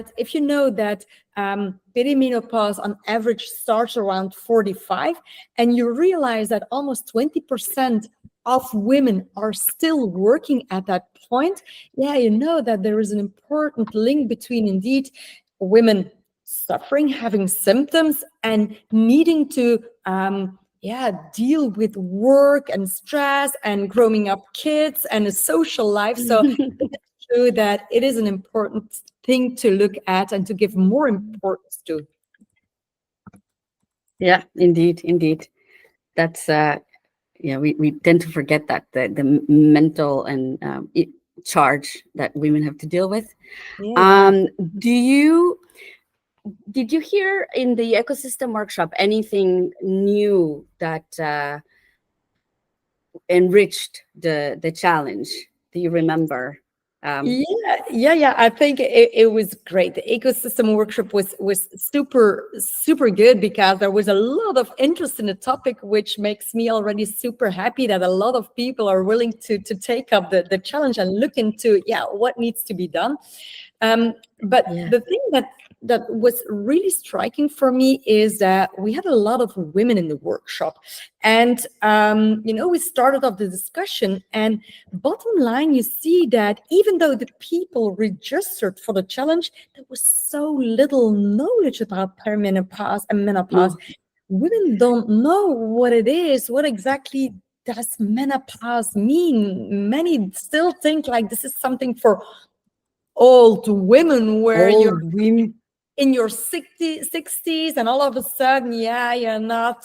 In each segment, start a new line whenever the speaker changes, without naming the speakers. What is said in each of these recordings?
that if you know that perimenopause on average starts around 45, and you realize that almost 20% of women are still working at that point, yeah, you know that there is an important link between indeed women suffering, having symptoms, and needing to deal with work and stress and growing up kids and a social life. So it's true that it is an important thing to look at and to give more importance to.
Yeah, indeed. That's we tend to forget that the mental and charge that women have to deal with.
Yeah.
Did you hear in the ecosystem workshop anything new that enriched the challenge? Do you remember?
Yeah. I think it was great. The ecosystem workshop was super good because there was a lot of interest in the topic, which makes me already super happy that a lot of people are willing to take up the challenge and look into what needs to be done. But the thing that was really striking for me is that we had a lot of women in the workshop, and we started off the discussion, and bottom line, you see that even though the people registered for the challenge, there was so little knowledge about perimenopause and menopause. Women don't know what it is. What exactly does menopause mean? Many still think like this is something for old women, where you're in your 60s and all of a sudden you're not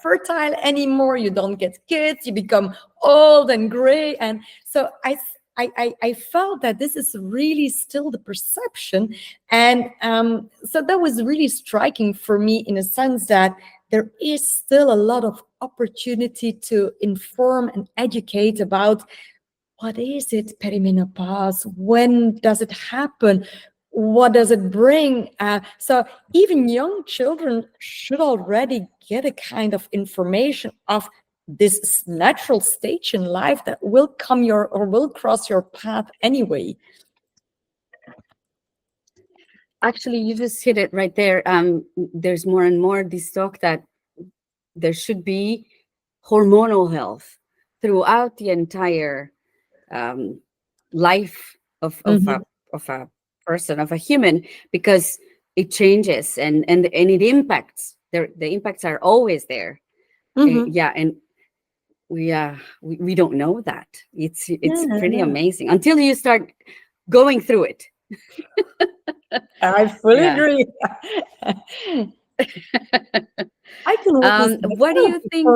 fertile anymore, you don't get kids, you become old and gray. And so I felt that this is really still the perception, and so that was really striking for me, in a sense that there is still a lot of opportunity to inform and educate about what is it, perimenopause? When does it happen? What does it bring? So even young children should already get a kind of information of this natural stage in life that will come will cross your path anyway.
Actually, you just hit it right there. There's more and more this talk that there should be hormonal health throughout the entire life of a person, of a human, because it changes and it impacts. The impacts are always there. And we don't know that. It's pretty amazing until you start going through it.
I fully agree. I can witness.
What do you think?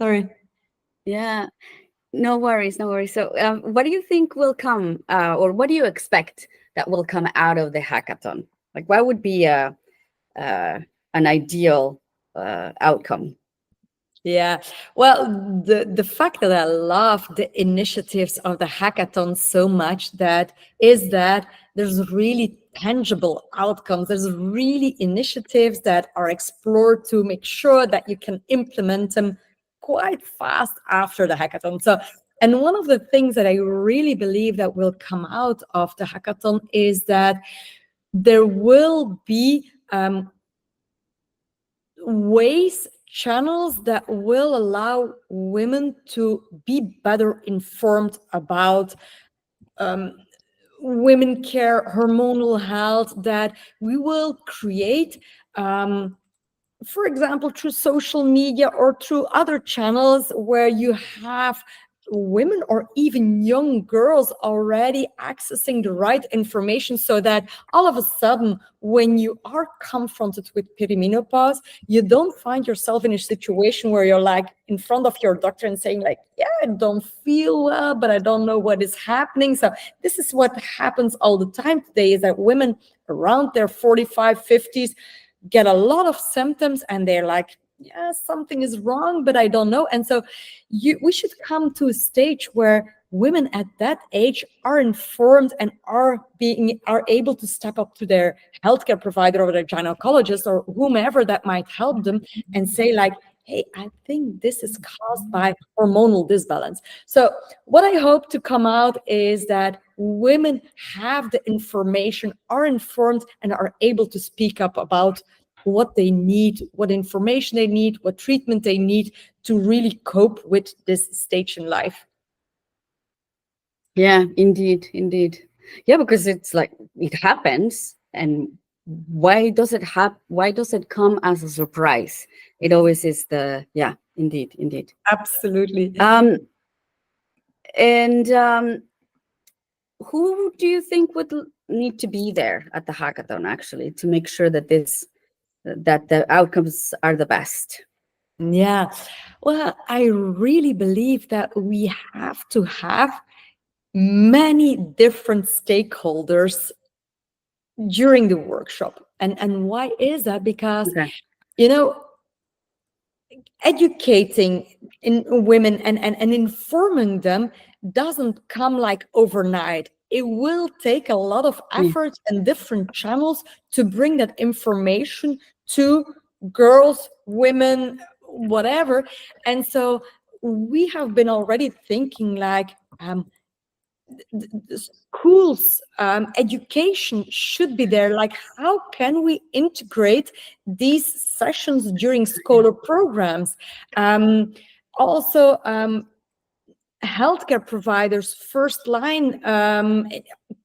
Sorry.
Yeah, no worries. So what do you think will come, or what do you expect that will come out of the hackathon? Like, what would be an ideal outcome?
Yeah, well, the fact that I love the initiatives of the hackathon so much that there's really tangible outcomes. There's really initiatives that are explored to make sure that you can implement them quite fast after the hackathon. So, and one of the things that I really believe that will come out of the hackathon is that there will be channels that will allow women to be better informed about women care, hormonal health, that we will create, for example, through social media or through other channels where you have women or even young girls already accessing the right information, so that all of a sudden, when you are confronted with perimenopause, you don't find yourself in a situation where you're like in front of your doctor and saying like, yeah, I don't feel well, but I don't know what is happening. So this is what happens all the time today, is that women around their 45, 50s get a lot of symptoms and they're like, yeah, something is wrong, but I don't know. And so we should come to a stage where women at that age are informed and are able to step up to their healthcare provider or their gynecologist or whomever that might help them and say like, hey, I think this is caused by hormonal disbalance. So what I hope to come out is that women have the information, are informed, and are able to speak up about what they need, what information they need, what treatment they need to really cope with this stage in life.
Yeah, indeed, indeed. Yeah, because it's like it happens, and why does it come as a surprise? It always is the yeah, indeed, indeed.
Absolutely.
And who do you think would need to be there at the hackathon actually to make sure that the outcomes are the best?
Yeah. Well, I really believe that we have to have many different stakeholders during the workshop. And why is that? Because,
Okay.
you know, educating in women and informing them doesn't come like overnight. It will take a lot of
Yeah.
effort and different channels to bring that information to girls, women, whatever. And so we have been already thinking like, the schools education should be there. Like, how can we integrate these sessions during scholar programs? Also, healthcare providers, first line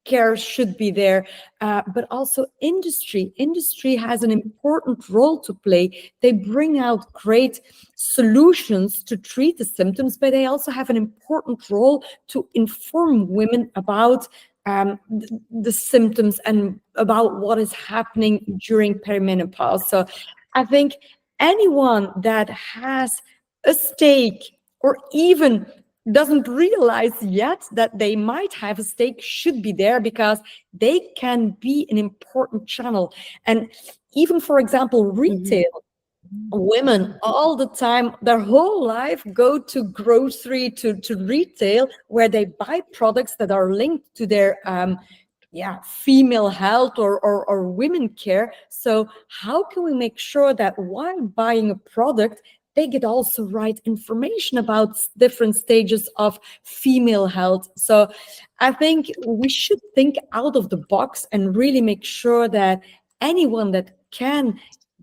care should be there, but also industry has an important role to play. They bring out great solutions to treat the symptoms, but they also have an important role to inform women about the symptoms and about what is happening during perimenopause. So I think anyone that has a stake or even doesn't realize yet that they might have a stake should be there, because they can be an important channel. And even, for example, retail, women all the time, their whole life, go to grocery, to retail, where they buy products that are linked to their female health or women care. So how can we make sure that while buying a product, they get also right information about different stages of female health? So I think we should think out of the box and really make sure that anyone that can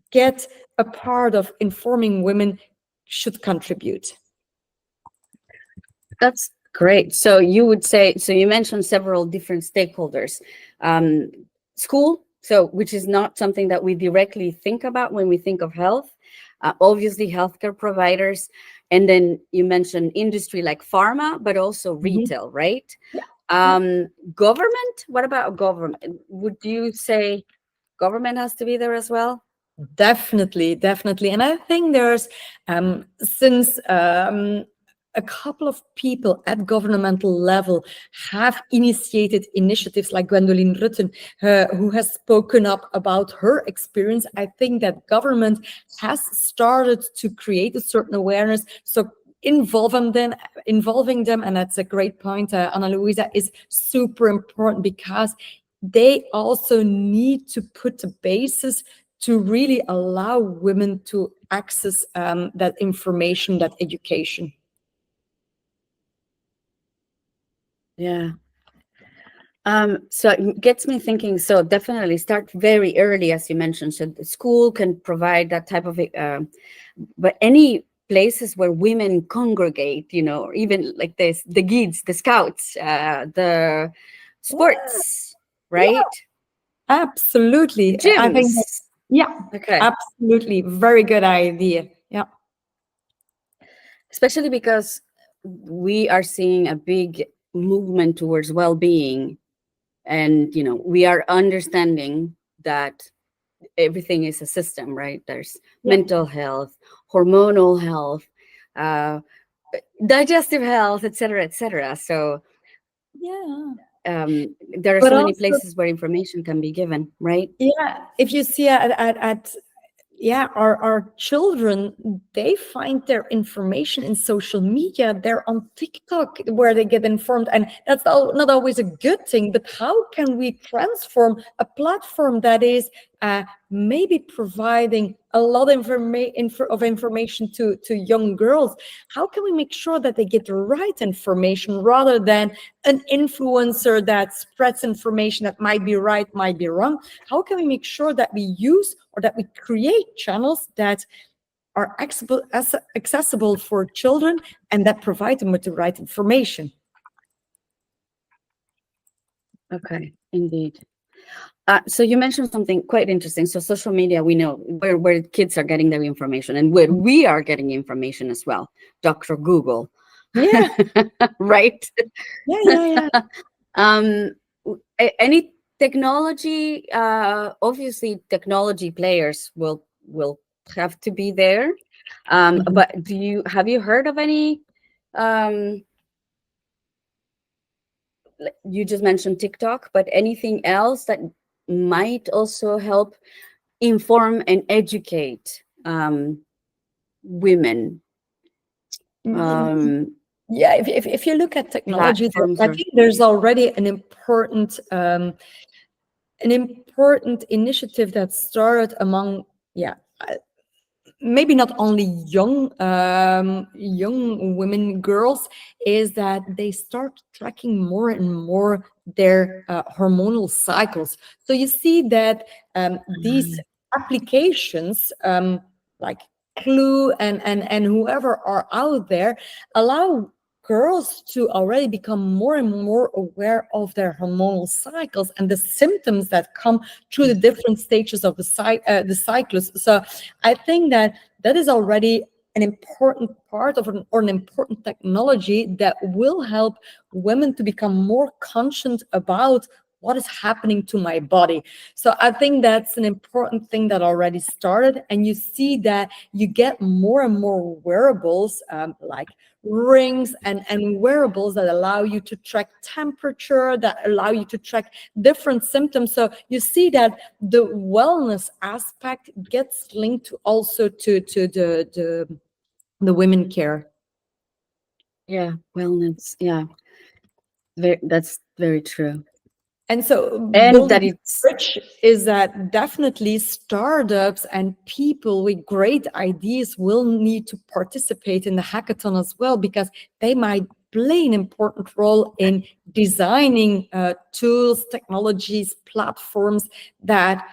get a part of informing women should contribute.
That's great. So you would say, so you mentioned several different stakeholders. School, so which is not something that we directly think about when we think of health. Obviously, healthcare providers. And then you mentioned industry like pharma, but also retail, right?
Yeah.
Government, what about government? Would you say government has to be there as well?
Definitely. And I think there's, since a couple of people at governmental level have initiated initiatives, like Gwendoline Rutten, who has spoken up about her experience. I think that government has started to create a certain awareness. So involving them, and that's a great point, Ana Luisa, is super important, because they also need to put the basis to really allow women to access that information, that education.
Yeah. So it gets me thinking. So definitely start very early, as you mentioned. So the school can provide that type of, but any places where women congregate, or even like this, the guides, the scouts, the sports, right?
Yeah, absolutely. I think that,
Gyms.
yeah,
Okay.
absolutely. Very good idea. Yeah.
Especially because we are seeing a big movement towards well-being, and we are understanding that everything is a system, right? There's mental health, hormonal health, digestive health, etc., etc. So
Yeah.
there are
But
so many
also,
places where information can be given, right?
yeah, if you see at our children, they find their information in social media. They're on TikTok, where they get informed, and that's not always a good thing. But how can we transform a platform that is maybe providing a lot of information to young girls. How can we make sure that they get the right information rather than an influencer that spreads information that might be right, might be wrong? How can we make sure that we use or that we create channels that are accessible for children and that provide them with the right information?
Okay, indeed. So you mentioned something quite interesting. So social media, we know where kids are getting their information and where we are getting information as well. Dr. Google.
Yeah.
Right?
Yeah.
Um, any technology, obviously technology players will have to be there. But have you heard of any, you just mentioned TikTok, but anything else that might also help inform and educate women?
Yeah, if you look at technology,
Platforms
I
or
think there's already an important initiative that started among, maybe not only young women, girls, is that they start tracking more and more their hormonal cycles. So you see that these applications, like Clue and whoever are out there, allow girls to already become more and more aware of their hormonal cycles and the symptoms that come through the different stages of the cycles. So I think that is already an important part of an important technology that will help women to become more conscious about what is happening to my body. So I think that's an important thing that already started, and you see that you get more and more wearables, like rings and wearables that allow you to track temperature, that allow you to track different symptoms. So you see that the wellness aspect gets linked also to the women care.
Yeah, wellness. Yeah, that's very true.
And so
And
building
that it's
bridge is that definitely startups and people with great ideas will need to participate in the hackathon as well, because they might play an important role in designing tools, technologies, platforms that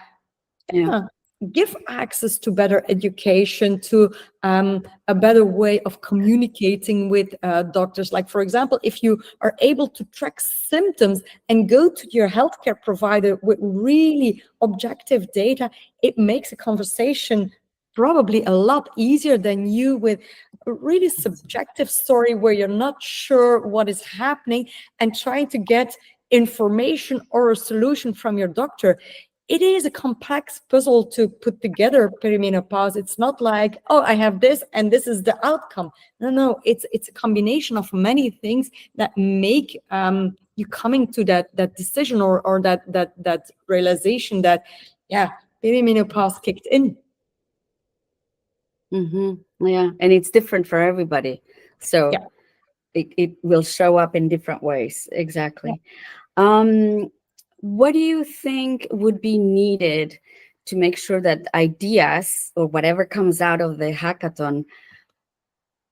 give access to better education, to a better way of communicating with doctors. Like, for example, if you are able to track symptoms and go to your healthcare provider with really objective data, it makes a conversation probably a lot easier than you with a really subjective story where you're not sure what is happening and trying to get information or a solution from your doctor. It is a complex puzzle to put together, perimenopause. It's not like, oh, I have this and this is the outcome. No, it's a combination of many things that make you coming to that decision or that realization that, perimenopause kicked in.
Yeah, and it's different for everybody, so it will show up in different ways. Exactly. What do you think would be needed to make sure that ideas or whatever comes out of the hackathon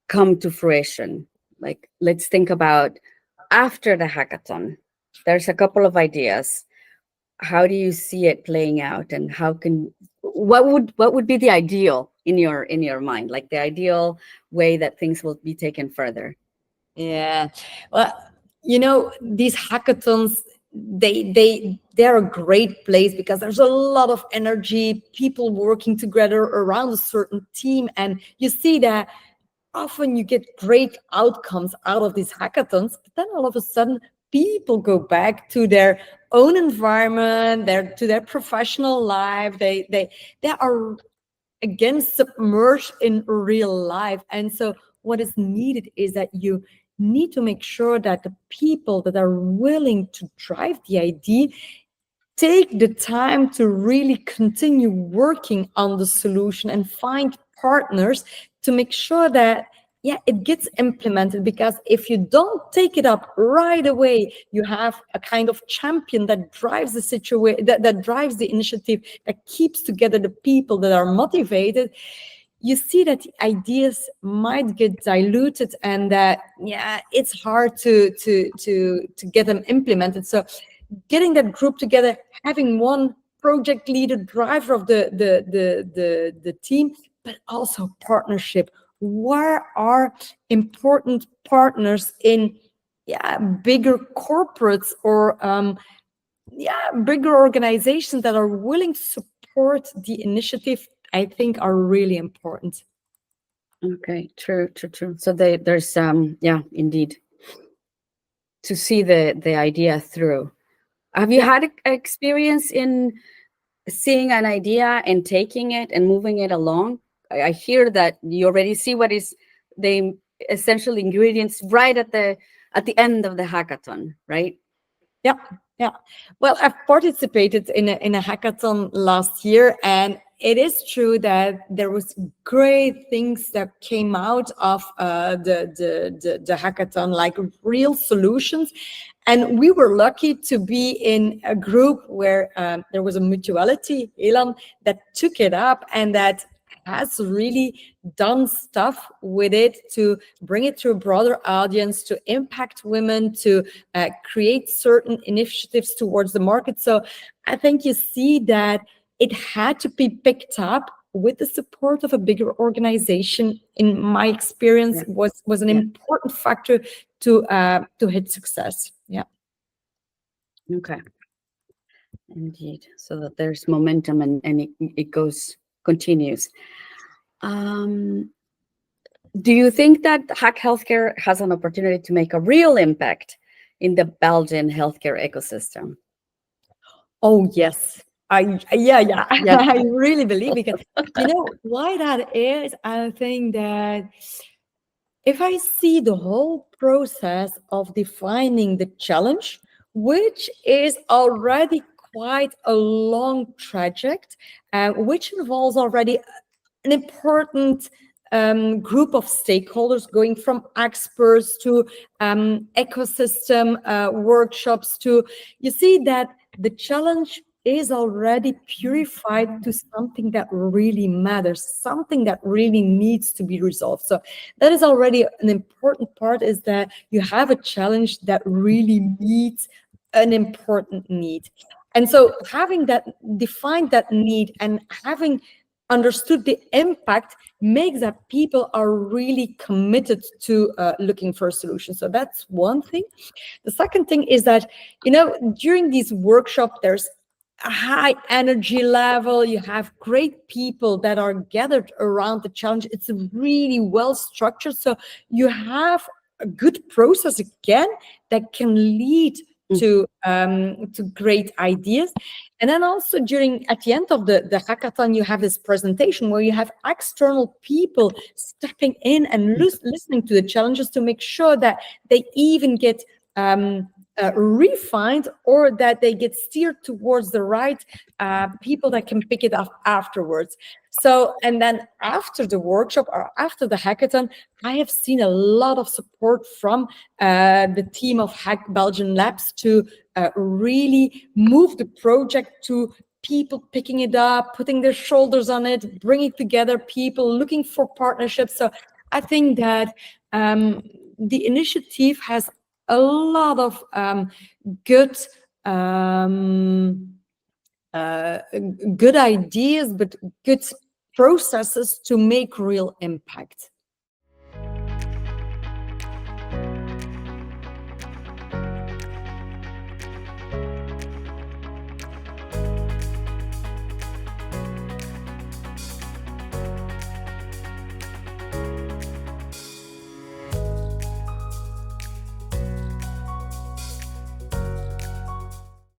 come to fruition? Like, let's think about after the hackathon. There's a couple of ideas. How do you see it playing out, and what would be the ideal in your mind, like the ideal way that things will be taken further?
Yeah, well, these hackathons, they're a great place because there's a lot of energy, people working together around a certain team, and you see that often you get great outcomes out of these hackathons. But then all of a sudden, people go back to their own environment, to their professional life. They are again submerged in real life, and so what is needed is that you need to make sure that the people that are willing to drive the idea take the time to really continue working on the solution and find partners to make sure that yeah, it gets implemented, because if you don't take it up right away, you have a kind of champion that drives the situation, that drives the initiative, that keeps together the people that are motivated. You see that the ideas might get diluted, and that, yeah, it's hard to get them implemented. So getting that group together, having one project leader, driver of the team, but also partnership. Where are important partners in, yeah, bigger corporates, or yeah, bigger organizations that are willing to support the initiative, I think are really important.
Okay, true, true, true. So there's yeah, indeed, to see the idea through. Have you
Yeah.
had experience in seeing an idea and taking it and moving it along? I hear that you already see what is the essential ingredients right at the end of the hackathon, right?
Yeah, yeah. Well, I've participated in a hackathon last year, and it is true that there was great things that came out of the hackathon, like real solutions. And we were lucky to be in a group where there was a mutuality, Elan, that took it up and that has really done stuff with it to bring it to a broader audience, to impact women, to create certain initiatives towards the market. So I think you see that it had to be picked up with the support of a bigger organization. In my experience,
Yeah,
was an
yeah.
important factor to hit success. Yeah.
Okay, indeed. So that there's momentum and it goes continues. Um, do you think that Hack Healthcare has an opportunity to make a real impact in the Belgian healthcare ecosystem?
Oh yes. Yeah.
Yeah.
I really believe, because you know why that is. I think that if I see the whole process of defining the challenge, which is already quite a long trajectory, which involves already an important group of stakeholders, going from experts to ecosystem workshops, to, you see that the challenge is already purified to something that really matters, something that really needs to be resolved. So that is already an important part, is that you have a challenge that really meets an important need. And so having that defined that need, and having understood the impact, makes that people are really committed to looking for a solution. So that's one thing. The second thing is that, you know, during these workshops, there's a high energy level. You have great people that are gathered around the challenge. It's really well structured. So you have a good process again that can lead to great ideas. And then also at the end of the hackathon, you have this presentation where you have external people stepping in and listening to the challenges to make sure that they even get refined, or that they get steered towards the right people that can pick it up afterwards. So, and then after the workshop or after the hackathon, I have seen a lot of support from the team of Hack Belgian Labs to really move the project to people picking it up, putting their shoulders on it, bringing together people, looking for partnerships. So I think that the initiative has a lot of good um, uh, good ideas, but good processes to make real impact.